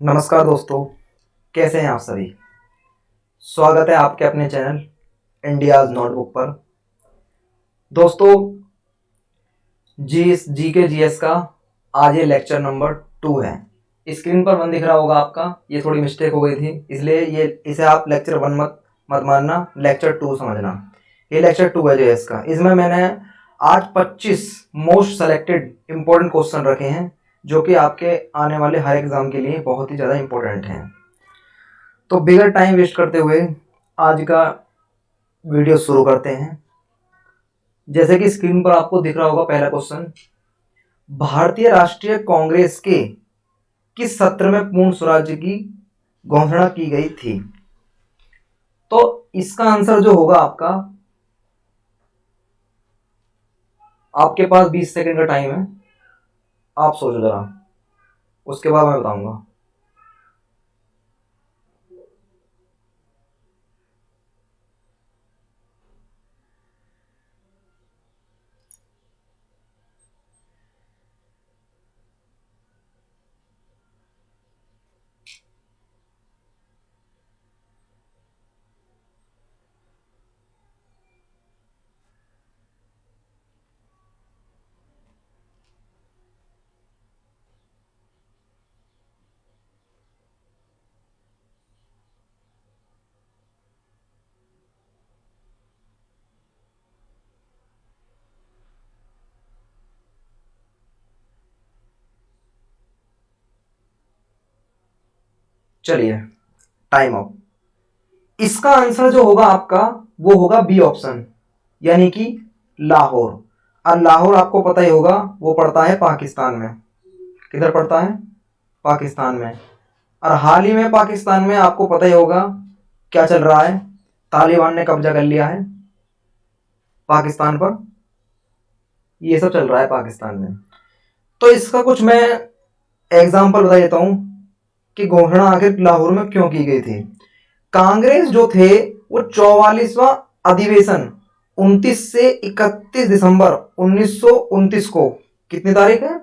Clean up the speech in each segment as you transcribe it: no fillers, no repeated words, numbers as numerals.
नमस्कार दोस्तों, कैसे हैं आप सभी। स्वागत है आपके अपने चैनल इंडियाज नोटबुक पर। दोस्तों, जी के जीएस का आज ये लेक्चर नंबर 2 है। स्क्रीन पर 1 दिख रहा होगा आपका, ये थोड़ी मिस्टेक हो गई थी, इसलिए इसे आप लेक्चर 1 मत मानना, लेक्चर 2 समझना। ये लेक्चर 2 है जीएस का। इसमें मैंने आज 25 मोस्ट सेलेक्टेड इंपॉर्टेंट क्वेश्चन रखे हैं जो कि आपके आने वाले हर एग्जाम के लिए बहुत ही ज़्यादा इंपॉर्टेंट हैं। तो बिगर टाइम वेस्ट करते हुए आज का वीडियो शुरू करते हैं। जैसे कि स्क्रीन पर आपको दिख रहा होगा पहला क्वेश्चन, भारतीय राष्ट्रीय कांग्रेस के किस सत्र में पूर्ण स्वराज्य की घोषणा की गई थी। तो इसका आंसर जो होगा आपके पास 20 सेकंड का टाइम है, आप सोचो जरा, उसके बाद मैं बताऊंगा। चलिए, टाइम अप। इसका आंसर जो होगा आपका वो होगा बी ऑप्शन, यानी कि लाहौर। और लाहौर आपको पता ही होगा वो पड़ता है पाकिस्तान में। किधर पड़ता है? पाकिस्तान में। और हाल ही में पाकिस्तान में आपको पता ही होगा क्या चल रहा है, तालिबान ने कब्जा कर लिया है पाकिस्तान पर। ये सब चल रहा है पाकिस्तान में। तो इसका कुछ मैं एग्जाम्पल बता देता हूं कि घोषणा आखिर लाहौर में क्यों की गई थी। कांग्रेस जो थे वो 44वां अधिवेशन 29 से 31 दिसंबर 1929 को, कितनी तारीख है?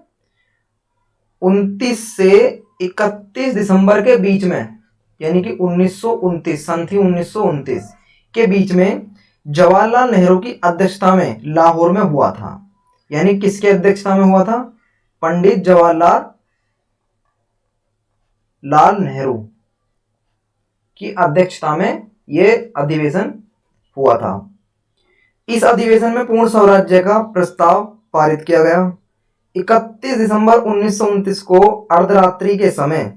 29 से 31 दिसंबर के बीच में, यानी कि 1929 सन थी 1929 के बीच में जवाहरलाल नेहरू की अध्यक्षता में लाहौर में हुआ था। यानी किसके अध्यक्षता में हुआ था? पंडित जवाहरलाल नेहरू की अध्यक्षता में यह अधिवेशन हुआ था। इस अधिवेशन में पूर्ण स्वराज्य का प्रस्ताव पारित किया गया। 31 दिसंबर 1929 को अर्धरात्रि के समय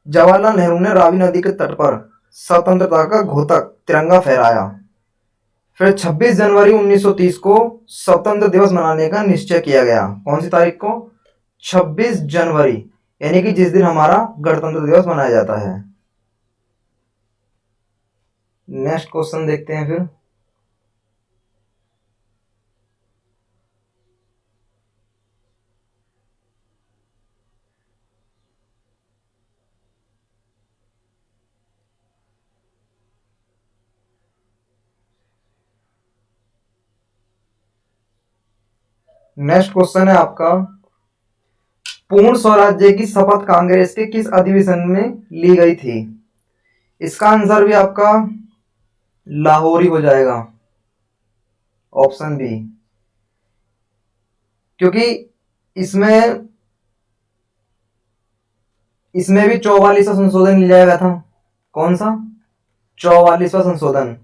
जवाहरलाल नेहरू ने रावी नदी के तट पर स्वतंत्रता का घोषक तिरंगा फहराया। फिर 26 जनवरी 1930 को स्वतंत्र दिवस मनाने का निश्चय किया गया। कौन सी तारीख को? 26 जनवरी, यानी कि जिस दिन हमारा गणतंत्र दिवस मनाया जाता है। नेक्स्ट क्वेश्चन देखते हैं। फिर नेक्स्ट क्वेश्चन है आपका, पूर्ण स्वराज्य की शपथ कांग्रेस के किस अधिवेशन में ली गई थी। इसका आंसर भी आपका लाहौर ही हो जाएगा, ऑप्शन बी। क्योंकि इसमें भी 44वां संशोधन लिया गया था। कौन सा? 44वां संशोधन,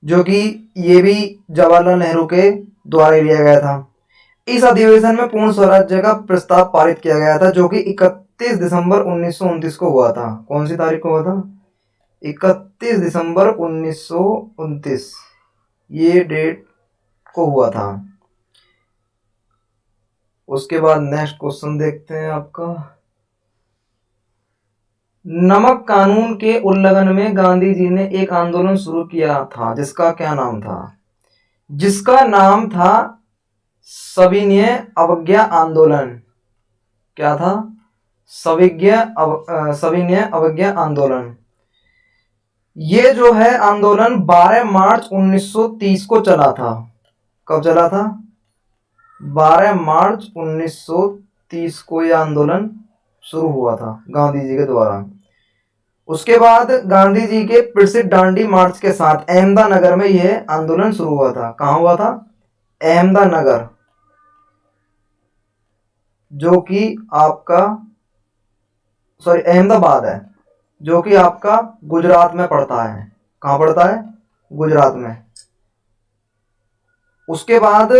जो कि ये भी जवाहरलाल नेहरू के द्वारा लिया गया था। इस अधिवेशन में पूर्ण स्वराज्य का प्रस्ताव पारित किया गया था, जो कि 31 दिसंबर 1929 को हुआ था। कौन सी तारीख को हुआ था? 31 दिसंबर 1929, ये डेट को हुआ था। उसके बाद नेक्स्ट क्वेश्चन देखते हैं आपका, नमक कानून के उल्लंघन में गांधी जी ने एक आंदोलन शुरू किया था, जिसका क्या नाम था? जिसका नाम था सविनय अवज्ञा आंदोलन। क्या था? सविनय अवज्ञा आंदोलन। ये जो है आंदोलन 12 मार्च 1930 को चला था। कब चला था? 12 मार्च 1930 को यह आंदोलन शुरू हुआ था गांधी जी के द्वारा। उसके बाद गांधी जी के प्रसिद्ध दांडी मार्च के साथ अहमदानगर में यह आंदोलन शुरू हुआ था। कहाँ हुआ था? अहमदानगर, जो कि आपका अहमदाबाद है, जो कि आपका गुजरात में पड़ता है। कहाँ पड़ता है? गुजरात में। उसके बाद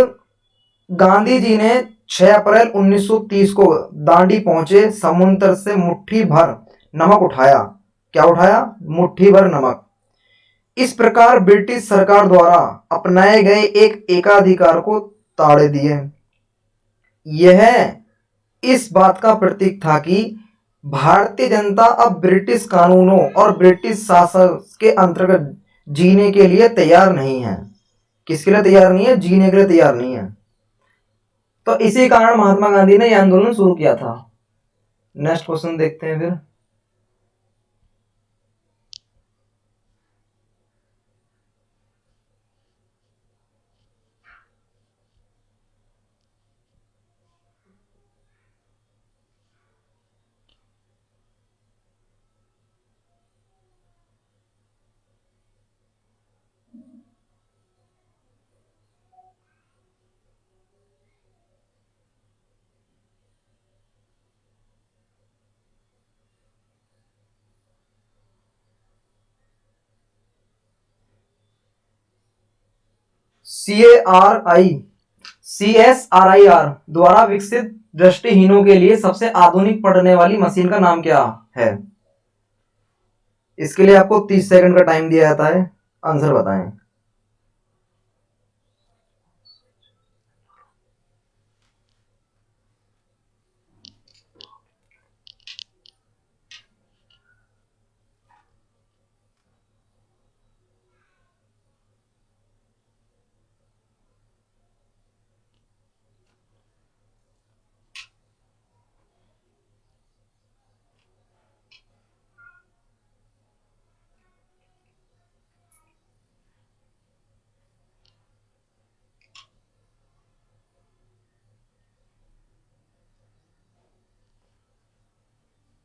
गांधी जी ने 6 अप्रैल 1930 को दांडी पहुंचे, समुद्र से मुट्ठी भर नमक उठाया। क्या उठाया? मुट्ठी भर नमक। इस प्रकार ब्रिटिश सरकार द्वारा अपनाए गए एक एकाधिकार को ताड़े दिए। यह इस बात का प्रतीक था कि भारतीय जनता अब ब्रिटिश कानूनों और ब्रिटिश शासन के अंतर्गत जीने के लिए तैयार नहीं है। किसके लिए तैयार नहीं है? जीने के लिए तैयार नहीं है। तो इसी कारण महात्मा गांधी ने यह आंदोलन शुरू किया था। नेक्स्ट क्वेश्चन देखते हैं फिर। CSRIR द्वारा विकसित दृष्टिहीनों के लिए सबसे आधुनिक पढ़ने वाली मशीन का नाम क्या है? इसके लिए आपको 30 सेकंड का टाइम दिया जाता है, आंसर बताएं।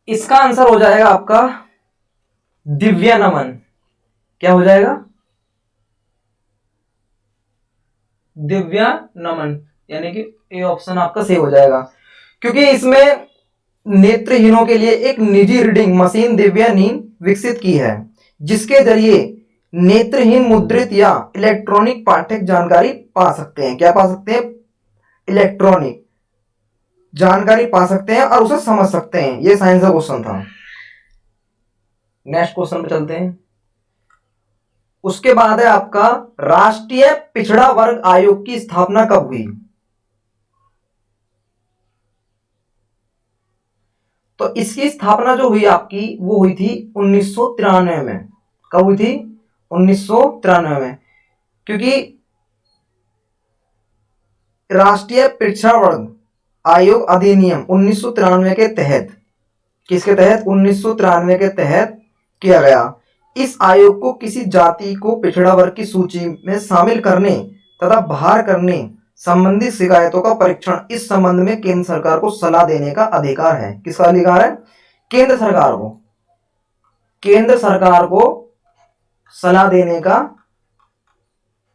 इसका आंसर हो जाएगा आपका दिव्या नमन। क्या हो जाएगा? दिव्या नमन, यानी कि ये ऑप्शन आपका सही हो जाएगा, क्योंकि इसमें नेत्रहीनों के लिए एक निजी रीडिंग मशीन दिव्या नीम विकसित की है, जिसके जरिए नेत्रहीन मुद्रित या इलेक्ट्रॉनिक पाठ्यक जानकारी पा सकते हैं। क्या पा सकते हैं? इलेक्ट्रॉनिक जानकारी पा सकते हैं और उसे समझ सकते हैं। ये साइंस का क्वेश्चन था। नेक्स्ट क्वेश्चन पे चलते हैं। उसके बाद है आपका राष्ट्रीय पिछड़ा वर्ग आयोग की स्थापना कब हुई? तो इसकी स्थापना जो हुई आपकी, वो हुई थी 1993 में। कब हुई थी? 1993 में। क्योंकि राष्ट्रीय पिछड़ा वर्ग आयोग अधिनियम 1993 के तहत, किसके तहत? 1993 के तहत किया गया। इस आयोग को किसी जाति को पिछड़ा वर्ग की सूची में शामिल करने तथा बाहर करने संबंधित शिकायतों का परीक्षण, इस संबंध में केंद्र सरकार को सलाह देने का अधिकार है। किसका अधिकार है? केंद्र सरकार को। केंद्र सरकार को सलाह देने का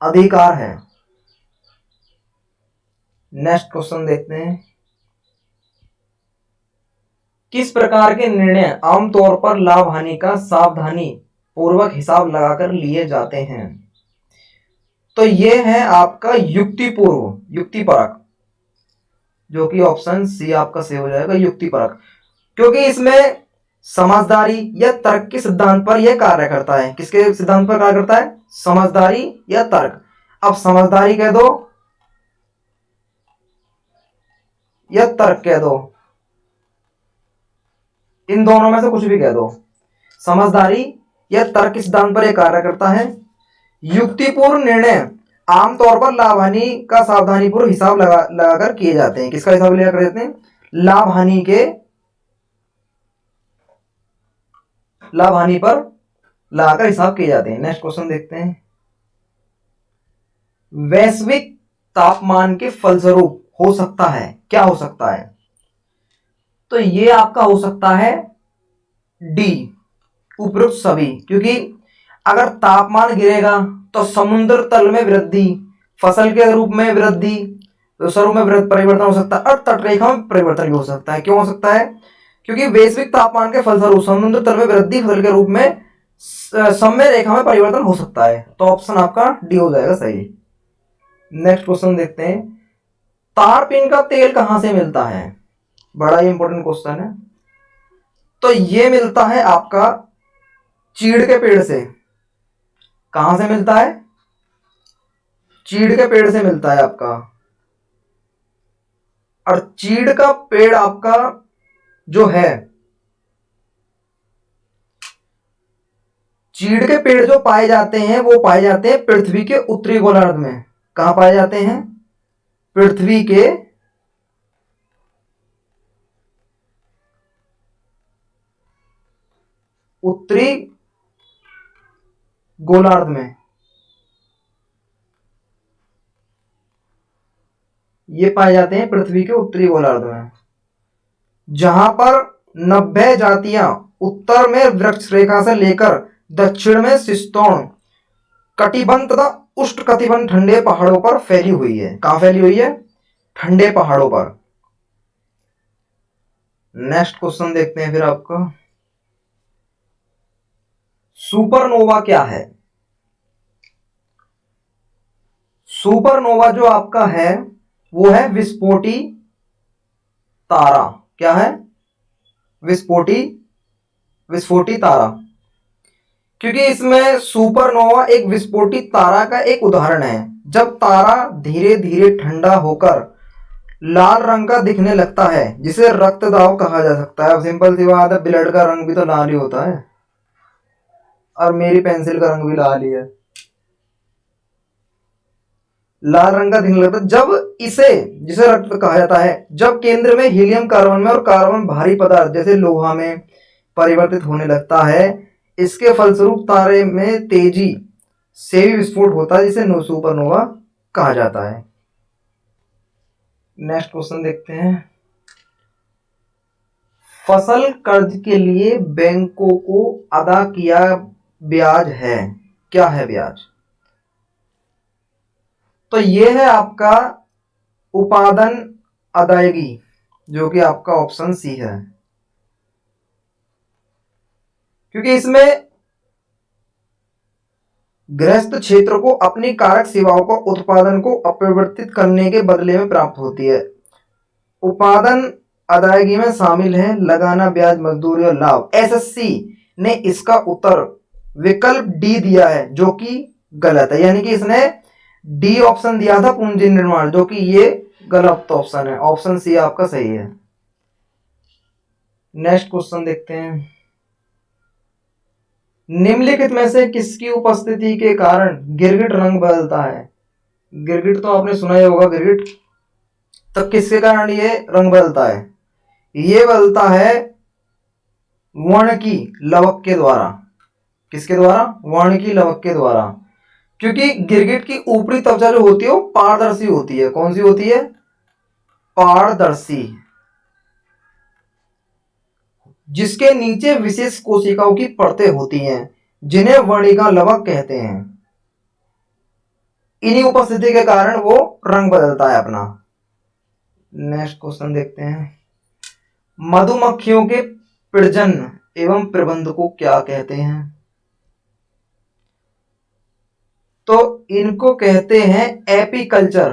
अधिकार है। नेक्स्ट क्वेश्चन देखते हैं। किस प्रकार के निर्णय आमतौर पर लाभ हानि का सावधानी पूर्वक हिसाब लगाकर लिए जाते हैं? तो ये है आपका युक्तिपूर्व, युक्तिपरक, जो कि ऑप्शन सी आपका सही हो जाएगा, युक्तिपरक। क्योंकि इसमें समझदारी या तर्क के सिद्धांत पर यह कार्य करता है। किसके सिद्धांत पर कार्य करता है? समझदारी या तर्क। अब समझदारी कह दो या तर्क कह दो, इन दोनों में से कुछ भी कह दो। समझदारी या तर्क के सिद्धांत पर यह कार्य करता है। युक्तिपूर्ण निर्णय आमतौर पर लाभ हानि का सावधानीपूर्वक हिसाब लगाकर किए जाते हैं। किसका हिसाब लगाकर देते हैं? लाभ हानि पर लगाकर हिसाब किए जाते हैं। नेक्स्ट क्वेश्चन देखते हैं। वैश्विक तापमान के फलस्वरूप हो सकता है, क्या हो सकता है? तो ये आपका हो सकता है डी, उपरोक्त सभी, क्योंकि अगर तापमान गिरेगा तो समुद्र तल में वृद्धि, फसल के रूप में वृद्धि, तो स्वरूप में परिवर्तन हो सकता है और तटरेखा में परिवर्तन भी हो सकता है। क्यों हो सकता है? क्योंकि वैश्विक तापमान के फलस्वरूप समुद्र तल में वृद्धि फसल के रूप में समय रेखा में परिवर्तन हो सकता है। तो ऑप्शन आपका डी हो जाएगा सही। नेक्स्ट क्वेश्चन देखते हैं, तारपीन का तेल कहां से मिलता है? बड़ा ही इंपॉर्टेंट क्वेश्चन है। तो ये मिलता है आपका चीड़ के पेड़ से। कहां से मिलता है? चीड़ के पेड़ से मिलता है आपका। और चीड़ का पेड़ आपका जो है, चीड़ के पेड़ जो पाए जाते हैं वो पाए जाते हैं पृथ्वी के उत्तरी गोलार्ध में। कहां पाए जाते हैं? पृथ्वी के उत्तरी गोलार्ध में। ये पाए जाते हैं पृथ्वी के उत्तरी गोलार्ध में, जहां पर 90 जातियां उत्तर में वृक्ष रेखा से लेकर दक्षिण में शीतोष्ण कटिबंध तथा उष्ण कटिबंध ठंडे पहाड़ों पर फैली हुई है। कहां फैली हुई है? ठंडे पहाड़ों पर। नेक्स्ट क्वेश्चन देखते हैं फिर आपका, सुपरनोवा क्या है? सुपरनोवा जो आपका है वो है विस्फोटी तारा। क्या है? विस्फोटी तारा। क्योंकि इसमें सुपरनोवा एक विस्फोटी तारा का एक उदाहरण है। जब तारा धीरे धीरे ठंडा होकर लाल रंग का दिखने लगता है, जिसे रक्त दाब कहा जा सकता है। अब सिंपल सी बात है, ब्लड का रंग भी तो लाल ही होता है, और मेरी पेंसिल का रंग भी लाल ही है। लाल रंग का दिखने लगता है जब इसे, जिसे रक्त कहा जाता है, जब केंद्र में हीलियम कार्बन में और कार्बन भारी पदार्थ जैसे लोहा में परिवर्तित होने लगता है। इसके फलस्वरूप तारे में तेजी से भी विस्फोट होता है, जिसे सुपरनोवा कहा जाता है। नेक्स्ट क्वेश्चन देखते हैं, फसल कर्ज के लिए बैंकों को अदा किया ब्याज है। क्या है ब्याज? तो यह है आपका उपादान अदायगी, जो कि आपका ऑप्शन सी है। क्योंकि इसमें गृहस्थ क्षेत्र को अपनी कारक सेवाओं को उत्पादन को अपरिवर्तित करने के बदले में प्राप्त होती है। उपादान अदायगी में शामिल है लगाना ब्याज, मजदूरी और लाभ। एसएससी ने इसका उत्तर विकल्प डी दिया है, जो कि गलत है। यानी कि इसने डी ऑप्शन दिया था पूंजी निर्माण, जो कि ये गलत ऑप्शन है। ऑप्शन सी आपका सही है। नेक्स्ट क्वेश्चन देखते हैं, निम्नलिखित में से किसकी उपस्थिति के कारण गिरगिट रंग बदलता है? गिरगिट तो आपने सुना ही होगा, गिरगिट। तो किसके कारण ये रंग बदलता है? ये बदलता है वर्ण की लवक के द्वारा। किसके द्वारा? वर्ण की लवक के द्वारा। क्योंकि गिरगिट की ऊपरी त्वचा जो होती है वो पारदर्शी होती है। कौन सी होती है? पारदर्शी, जिसके नीचे विशेष कोशिकाओं की परतें होती हैं, जिन्हें वर्णिका लवक कहते हैं। इन्हीं उपस्थिति के कारण वो रंग बदलता है अपना। नेक्स्ट क्वेश्चन देखते हैं, मधुमक्खियों के प्रजनन एवं प्रबंध को क्या कहते हैं? तो इनको कहते हैं एपीकल्चर।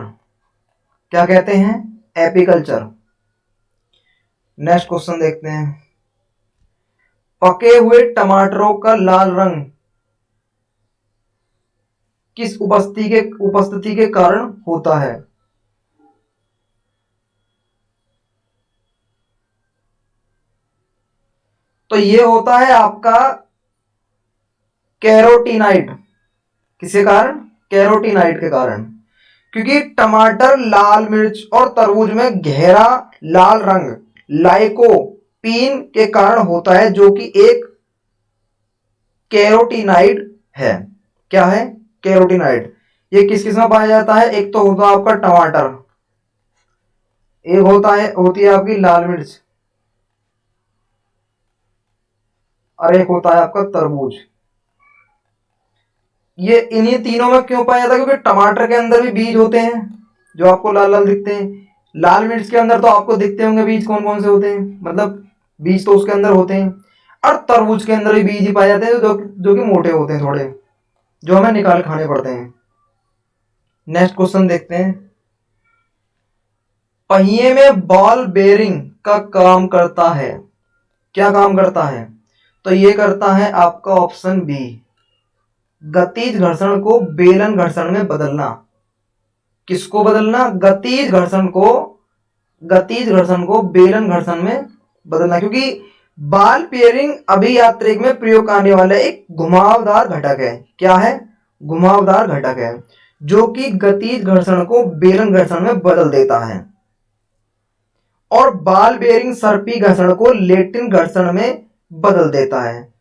क्या कहते हैं? एपीकल्चर। नेक्स्ट क्वेश्चन देखते हैं, पके हुए टमाटरों का लाल रंग किस उपस्थिति के कारण होता है? तो ये होता है आपका कैरोटीनाइड। किसके कारण? कैरोटीनाइड के कारण। क्योंकि टमाटर, लाल मिर्च और तरबूज में गहरा लाल रंग लाइकोपीन के कारण होता है, जो कि एक कैरोटीनाइड है। क्या है? कैरोटीनाइड। ये किस किस में पाया जाता है? एक तो होता है आपका टमाटर, एक होती है आपकी लाल मिर्च, और एक होता है आपका तरबूज। ये इन्हीं तीनों में क्यों पाया जाता है? क्योंकि टमाटर के अंदर भी बीज होते हैं जो आपको लाल लाल दिखते हैं। लाल मिर्च के अंदर तो आपको दिखते होंगे बीज, कौन कौन से होते हैं, मतलब बीज तो उसके अंदर होते हैं। और तरबूज के अंदर भी बीज ही पाए जाते हैं जो कि मोटे होते हैं थोड़े, जो हमें निकाल खाने पड़ते हैं। नेक्स्ट क्वेश्चन देखते हैं। पहिए में बॉल बेरिंग का काम करता है, क्या काम करता है? तो ये करता है आपका ऑप्शन बी, गतिज घर्षण को बेलन घर्षण में बदलना। किसको बदलना? गतिज घर्षण को बेलन घर्षण में बदलना। क्योंकि बॉल बेयरिंग अभियांत्रिक में प्रयोग आने वाला एक घुमावदार घटक है। क्या है? घुमावदार घटक है जो कि गतिज घर्षण को बेलन घर्षण में बदल देता है। और बॉल बेयरिंग सर्पी घर्षण को लेटिन घर्षण में बदल देता है।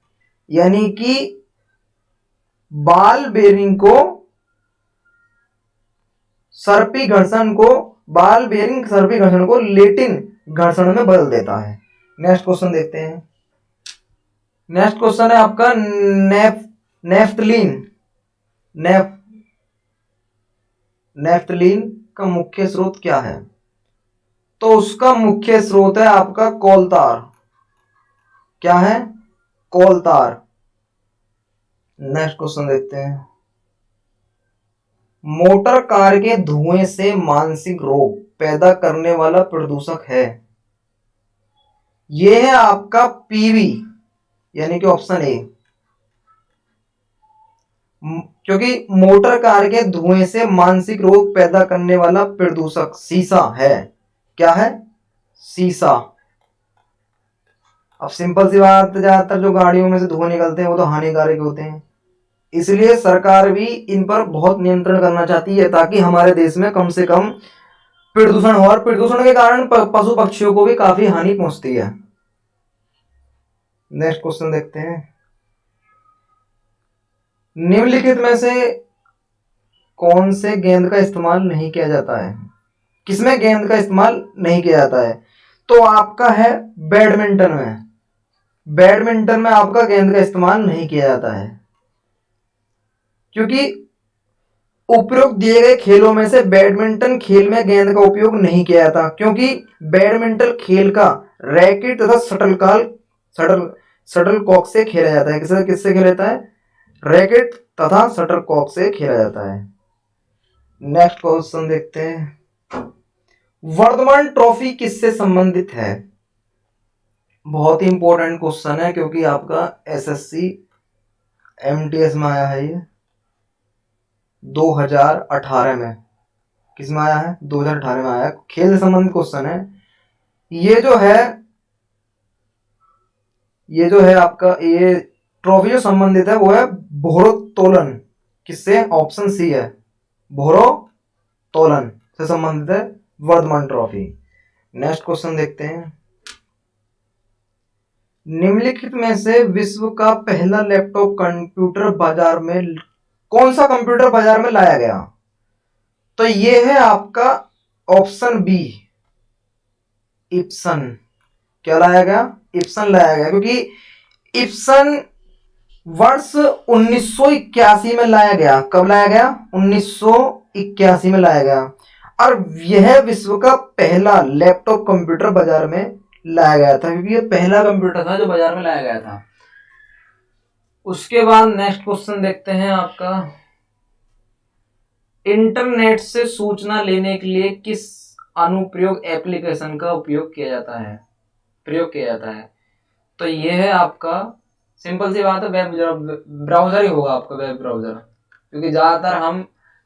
यानी कि बॉल बेयरिंग सर्पी घर्षण को लेटिन घर्षण में बदल देता है। नेक्स्ट क्वेश्चन देखते हैं। नेक्स्ट क्वेश्चन है आपका नेफ्थलीन का मुख्य स्रोत क्या है? तो उसका मुख्य स्रोत है आपका कोलतार। क्या है? कोलतार। नेक्स्ट क्वेश्चन देखते हैं। मोटर कार के धुएं से मानसिक रोग पैदा करने वाला प्रदूषक है। यह है आपका पीवी, यानी कि ऑप्शन ए। क्योंकि मोटर कार के धुएं से मानसिक रोग पैदा करने वाला प्रदूषक सीसा है। क्या है? सीसा। अब सिंपल सी बात, ज्यादातर जो गाड़ियों में से धुएं निकलते हैं वो तो हानिकारक होते हैं, इसलिए सरकार भी इन पर बहुत नियंत्रण करना चाहती है ताकि हमारे देश में कम से कम प्रदूषण हो। और प्रदूषण के कारण पशु पक्षियों को भी काफी हानि पहुंचती है। नेक्स्ट क्वेश्चन देखते हैं। निम्नलिखित में से कौन से गेंद का इस्तेमाल नहीं किया जाता है? किसमें गेंद का इस्तेमाल नहीं किया जाता है? तो आपका है बैडमिंटन में आपका गेंद का इस्तेमाल नहीं किया जाता है। क्योंकि उपरोक्त दिए गए खेलों में से बैडमिंटन खेल में गेंद का उपयोग नहीं किया जाता, क्योंकि बैडमिंटन खेल का रैकेट तथा शटलकॉक से खेला जाता है। किससे खेला जाता है? रैकेट तथा शटलकॉक से खेला जाता है। नेक्स्ट क्वेश्चन देखते हैं। वर्धमान ट्रॉफी किससे संबंधित है? बहुत ही इंपॉर्टेंट क्वेश्चन है क्योंकि आपका एसएससी एमटीएस में आया है। ये 2018 में, किस में आया है? 2018 में आया। खेल से संबंधित क्वेश्चन है। ये जो है आपका, ये ट्रॉफी जो संबंधित है वो है भारोत्तोलन। किससे? ऑप्शन सी है, भारोत्तोलन से संबंधित है वर्धमान ट्रॉफी। नेक्स्ट क्वेश्चन देखते हैं। निम्नलिखित में से विश्व का पहला लैपटॉप कंप्यूटर बाजार में, कौन सा कंप्यूटर बाजार में लाया गया? तो ये है आपका ऑप्शन बी, इप्सन। क्या लाया गया? इप्सन लाया गया। क्योंकि इप्सन वर्ष 1981 में लाया गया। कब लाया गया? 1981 में लाया गया। और यह विश्व का पहला लैपटॉप कंप्यूटर बाजार में लाया गया था, क्योंकि यह पहला कंप्यूटर था जो बाजार में लाया गया था। उसके बाद नेक्स्ट क्वेश्चन देखते हैं आपका। इंटरनेट से सूचना लेने के लिए किस अनुप्रयोग एप्लीकेशन का प्रयोग किया जाता है? तो ये है आपका, सिंपल सी बात है, वेब ब्राउजर ही होगा आपका, वेब ब्राउजर। क्योंकि ज्यादातर हम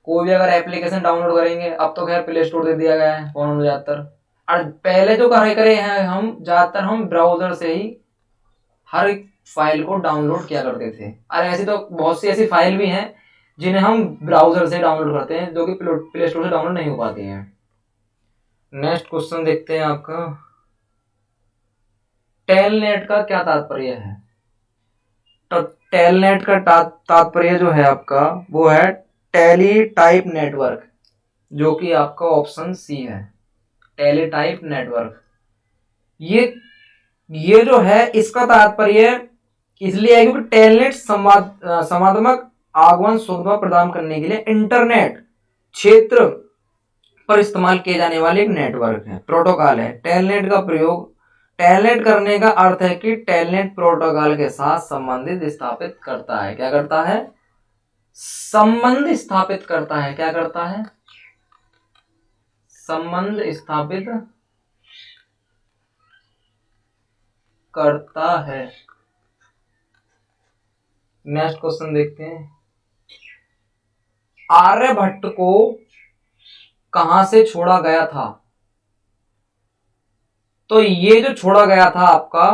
कोई भी अगर एप्लीकेशन डाउनलोड करेंगे, अब तो खैर प्ले स्टोर दे दिया गया है फोन में ज्यादातर, और पहले जो करे हैं हम ज्यादातर हम ब्राउजर से ही हर एक फाइल को डाउनलोड किया करते थे। और ऐसी तो बहुत सी ऐसी फाइल भी हैं जिन्हें हम ब्राउजर से डाउनलोड करते हैं, जो कि प्ले स्टोर से डाउनलोड नहीं हो पाती हैं। नेक्स्ट क्वेश्चन देखते हैं आपका। टेलनेट का क्या तात्पर्य है? तो टेलनेट का तात्पर्य जो है आपका वो है टेलीटाइप नेटवर्क, जो कि आपका ऑप्शन सी है, टेलीटाइप नेटवर्क। ये जो है इसका तात्पर्य इसलिए है क्योंकि टेलनेट संवादात्मक आगमन सुविधा प्रदान करने के लिए इंटरनेट क्षेत्र पर इस्तेमाल किए जाने वाले एक नेटवर्क है, प्रोटोकॉल है। टेलनेट का प्रयोग, टेलनेट करने का अर्थ है कि टेलनेट प्रोटोकॉल के साथ संबंधित स्थापित करता है। क्या करता है? संबंध स्थापित करता है। क्या करता है? संबंध स्थापित करता है। नेक्स्ट क्वेश्चन देखते हैं। आर्यभट्ट को कहां से छोड़ा गया था? तो ये जो छोड़ा गया था आपका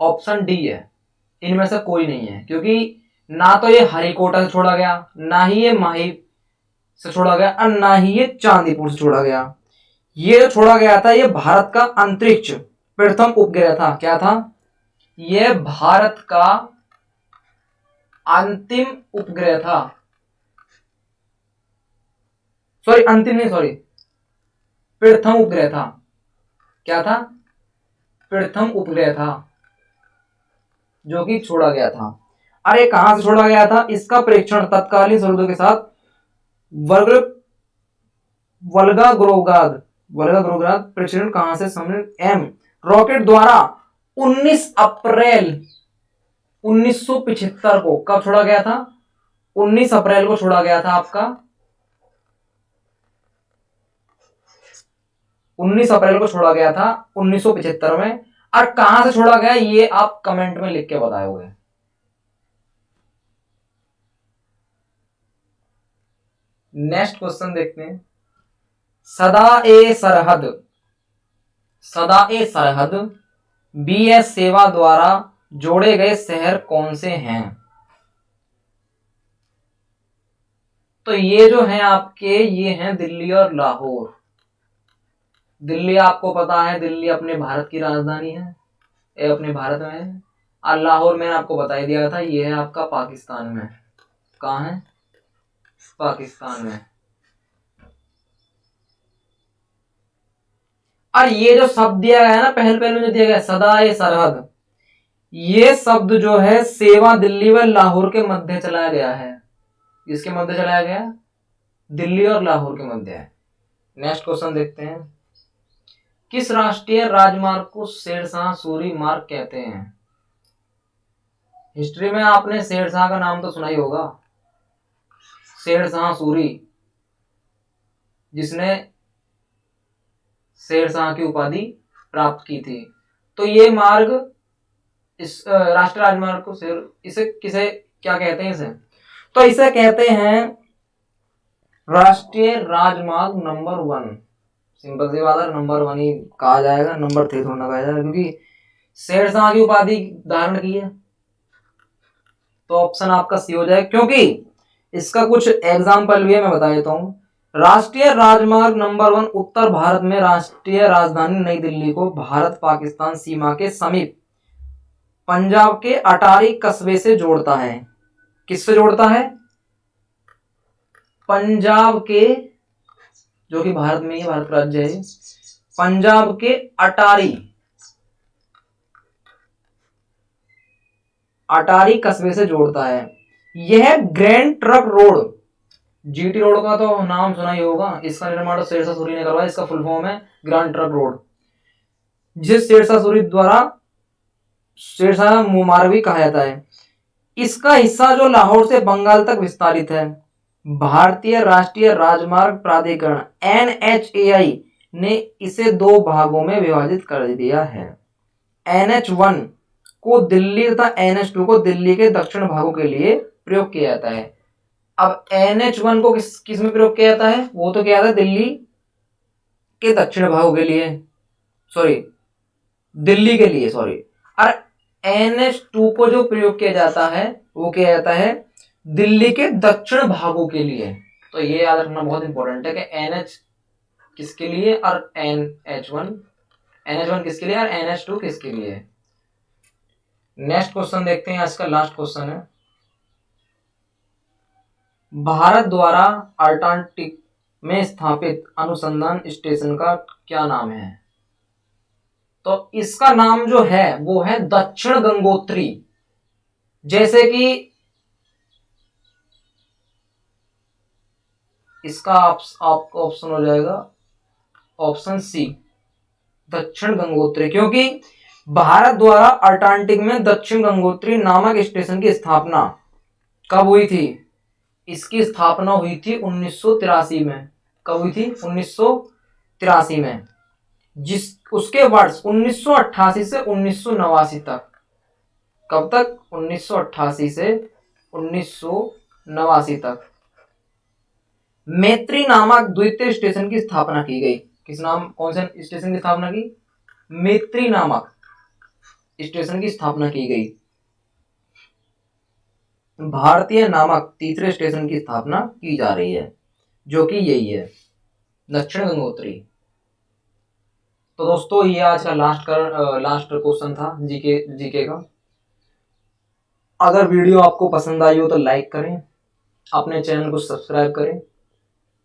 ऑप्शन डी है, इनमें से कोई नहीं है, क्योंकि ना तो ये हरिकोटा से छोड़ा गया, ना ही ये माही से छोड़ा गया, और ना ही ये चांदीपुर से छोड़ा गया। ये जो छोड़ा गया था ये भारत का अंतरिक्ष प्रथम उपग्रह था। क्या था? ये भारत का अंतिम उपग्रह था। सॉरी, अंतिम नहीं, सॉरी, प्रथम उपग्रह था। क्या था? प्रथम उपग्रह था जो कि छोड़ा गया था। अरे कहां से छोड़ा गया था? इसका परीक्षण तत्कालीन शर्तों के साथ वल्गाग्रोग्राद परीक्षण कहां से एम रॉकेट द्वारा 19 अप्रैल 1975 को कब छोड़ा गया था? 19 अप्रैल को छोड़ा गया था आपका, 19 अप्रैल को छोड़ा गया था 1975 में। और कहां से छोड़ा गया ये आप कमेंट में लिख के बताओगे। नेक्स्ट क्वेश्चन देखते हैं। सदा ए सरहद बीएस सेवा द्वारा जोड़े गए शहर कौन से हैं? तो ये जो हैं आपके, ये हैं दिल्ली और लाहौर। दिल्ली आपको पता है, दिल्ली अपने भारत की राजधानी है, ये अपने भारत में है। और लाहौर मैंने आपको बता ही दिया था, ये है आपका पाकिस्तान में। कहाँ है? पाकिस्तान में। और ये जो शब्द दिया गया है ना, पहले जो दिया गया सदा ए सरहद, ये शब्द जो है सेवा दिल्ली व लाहौर के मध्य चलाया गया है। इसके मध्य चलाया गया? दिल्ली और लाहौर के मध्य है। नेक्स्ट क्वेश्चन देखते हैं। किस राष्ट्रीय राजमार्ग को शेरशाह सूरी मार्ग कहते हैं? हिस्ट्री में आपने शेरशाह का नाम तो सुना ही होगा, शेरशाह सूरी, जिसने शेरशाह की उपाधि प्राप्त की थी। तो ये मार्ग, इस राष्ट्रीय राजमार्ग को इसे किसे क्या कहते हैं? इसे तो इसे कहते हैं राष्ट्रीय राजमार्ग नंबर 1। सिंपल सी बात है, नंबर 1 ही कहा जाएगा, नंबर 3 थोड़ा कहा जाएगा, क्योंकि शेरशाह की उपाधि धारण की है। तो ऑप्शन आपका सी हो जाए, क्योंकि इसका कुछ एग्जाम्पल भी है, मैं बता देता हूं। राष्ट्रीय राजमार्ग नंबर 1 उत्तर भारत में राष्ट्रीय राजधानी नई दिल्ली को भारत पाकिस्तान सीमा के समीप पंजाब के अटारी कस्बे से जोड़ता है। किससे जोड़ता है? पंजाब के, जो कि भारत में ही भारत राज्य है, पंजाब के अटारी कस्बे से जोड़ता है। यह grand truck road, GT road का तो नाम सुना ही होगा, इसका निर्माण शेरशाह सूरी ने करवाया। इसका फुल फॉर्म है ग्रैंड ट्रक रोड, जिस शेरशाह सूरी द्वारा शेरशाह मार्ग भी कहा जाता है। इसका हिस्सा जो लाहौर से बंगाल तक विस्तारित है। भारतीय राष्ट्रीय राजमार्ग प्राधिकरण NHAI ने इसे 2 भागों में विभाजित कर दिया है। NH1 को दिल्ली तथा NH2 को दिल्ली के दक्षिण भागों के लिए प्रयोग किया जाता है। अब NH1 को किस में प्रयोग किया जाता है? वो तो किया जाता है दिल्ली के दक्षिण भागों के लिए, सॉरी दिल्ली के लिए, सॉरी। और NH2 को जो प्रयोग किया जाता है वो किया जाता है दिल्ली के दक्षिण भागों के लिए। तो ये याद रखना बहुत इंपॉर्टेंट है कि NH किसके लिए और NH1 किसके लिए और NH2 किसके लिए। नेक्स्ट क्वेश्चन देखते हैं, आज का लास्ट क्वेश्चन है। भारत द्वारा अंटार्कटिक में स्थापित अनुसंधान स्टेशन का क्या नाम है? तो इसका नाम जो है वो है दक्षिण गंगोत्री। जैसे कि इसका आपका ऑप्शन हो जाएगा ऑप्शन सी, दक्षिण गंगोत्री, क्योंकि भारत द्वारा अंटार्कटिक में दक्षिण गंगोत्री नामक स्टेशन की स्थापना कब हुई थी? इसकी स्थापना हुई थी 1983 में। कब हुई थी? 1983 में। जिस उसके वर्ष 1988 से 1989 तक, कब तक? 1988 से 1989 तक मैत्री नामक द्वितीय स्टेशन की स्थापना की गई। किस नाम, कौन से स्टेशन की स्थापना की? मैत्री नामक स्टेशन की स्थापना की गई। भारतीय नामक तीसरे स्टेशन की स्थापना की जा रही है, जो कि यही है, दक्षिण गंगोत्री। तो दोस्तों ये आज का लास्ट क्वेश्चन था जीके का। अगर वीडियो आपको पसंद आई हो तो लाइक करें, अपने चैनल को सब्सक्राइब करें,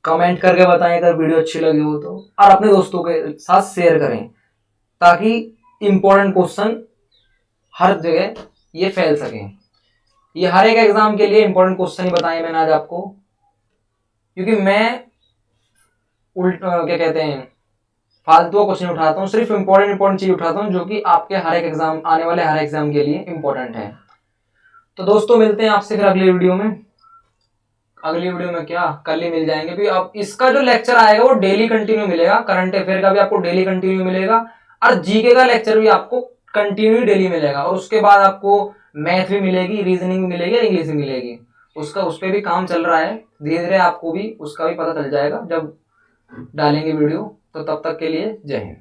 कमेंट करके बताएं अगर वीडियो अच्छी लगी हो तो, और अपने दोस्तों के साथ शेयर करें ताकि इंपॉर्टेंट क्वेश्चन हर जगह ये फैल सकें। ये हर एक एग्जाम के लिए इंपॉर्टेंट क्वेश्चन ही बताए मैंने आज आपको, क्योंकि मैं क्या कहते हैं, फालतू क्वेश्चन उठाता हूँ, सिर्फ इंपॉर्टेंट चीज उठाता हूँ जो कि आपके हर एक एग्जाम, आने वाले हर एग्जाम के लिए इंपॉर्टेंट है। तो दोस्तों मिलते हैं आपसे फिर अगली वीडियो में। अगली वीडियो में क्या, कल ही मिल जाएंगे भी। अब इसका जो लेक्चर आएगा वो डेली कंटिन्यू मिलेगा, करंट अफेयर का भी आपको डेली कंटिन्यू मिलेगा, और जीके का लेक्चर भी आपको कंटिन्यू डेली मिलेगा। और उसके बाद आपको मैथ भी मिलेगी, रीजनिंग भी मिलेगी, इंग्लिश भी मिलेगी। उस पर भी काम चल रहा है, धीरे धीरे आपको भी उसका भी पता चल जाएगा जब डालेंगे वीडियो। तो तब तक के लिए जय हिंद।